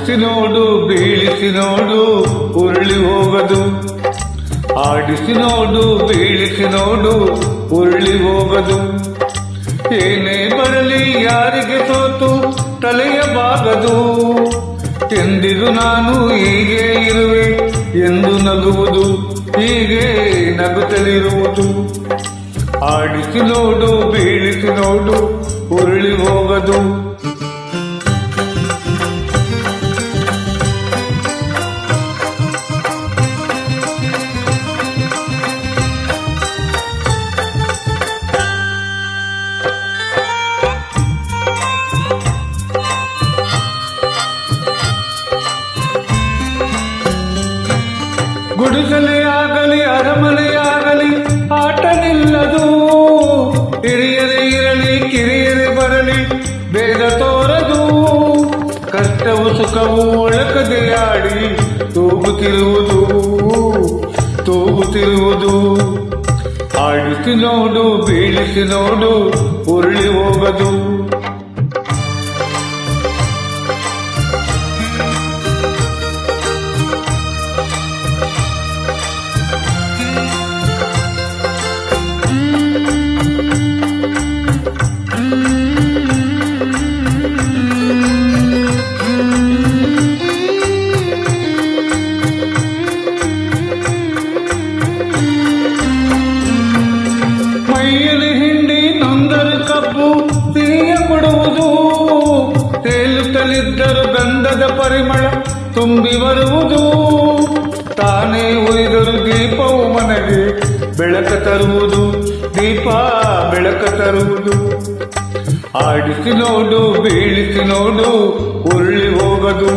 ಆಡಿಸಿ ನೋಡು ಬೀಳಿಸಿ ನೋಡು ಉರುಳಿ ಹೋಗದು. ಆಡಿಸಿ ನೋಡು ಬೀಳಿಸಿ ನೋಡು ಉರುಳಿ ಹೋಗದು. ಏನೇ ಬರಲಿ ಯಾರಿಗೆ ಸೋತು ತಲೆಯ ಬಾಗದು. ಎಂದಿಗೂ ನಾನು ಹೀಗೆ ಇರುವೆ ಎಂದು ನಗುವುದು, ಹೀಗೆ ನಗುತ್ತಲಿರುವುದು. ಆಡಿಸಿ ನೋಡು ಬೀಳಿಸಿ ನೋಡು ಉರುಳಿ ಹೋಗದು. ಗುಡಿಸಲೇ ಆಗಲಿ ಅರಮನೆಯಾಗಲಿ ಆಟ ನಿಲ್ಲದು. ಹಿರಿಯರೇ ಇರಲಿ ಕಿರಿಯರೇ ಬರಲಿ ಭೇದ ತೋರದು. ಕಷ್ಟವು ಸುಖವು ಒಳಕದೆ ಆಡಿ ತೂಗುತ್ತಿರುವುದು, ತೂಗುತ್ತಿರುವುದು. ಆಡಿಸಿ ನೋಡು ಬೀಳಿಸಿ ನೋಡು ಉರುಳಿ ಹೋಗದು. ತೇಲುತ್ತಲಿದ್ದರು ಗಂಧದ ಪರಿಮಳ ತುಂಬಿ ಬರುವುದು. ತಾನೇ ಉರಿದರು ದೀಪವು ಮನೆಗೆ ಬೆಳಕ ತರುವುದು, ದೀಪ ಬೆಳಕ ತರುವುದು. ಆಡಿಸಿ ನೋಡು ಬೀಳಿಸಿ ನೋಡು ಉರುಳಿ ಹೋಗದು.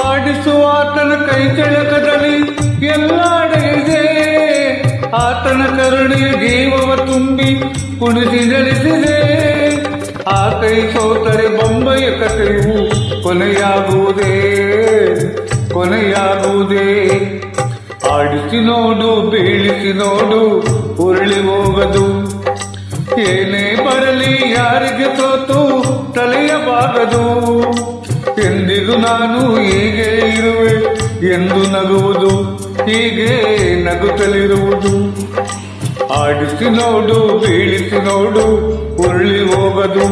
ಆಡಿಸುವ ಆತನ ಕೈ ಕೆಳಕದಲ್ಲಿ ಎಲ್ಲಾಡೆಯಿದೆ. ಆತನ ಕರುಣೆಯ ಜೀವವ ತುಂಬಿ ಕುಣಿಸಿ ನಡೆಸಿದೆ. ಆ ಕೈ ಸೋತರೆ ಬೊಂಬೆಯ ಕಥೆಯು ಕೊನೆಯಾಗುವುದೇ, ಕೊನೆಯಾಗುವುದೇ. ಆಡಿಸಿ ನೋಡು ಬೀಳಿಸಿ ನೋಡು ಉರುಳಿ ಹೋಗದು. ಏನೇ ಬರಲಿ ಯಾರಿಗೆ ಸೋತು ತಲೆಯ ಬಾಗದು. ಎಂದಿಗೂ ನಾನು ಹೀಗೆ ಇರುವೆ ಎಂದು ನಗುವುದು, ಹೀಗೆ ನಗುತ್ತಲಿರುವುದು. ಆಡಿಸಿ ನೋಡು ಬೀಳಿಸಿ ನೋಡು ಉರುಳಿ ಹೋಗದು.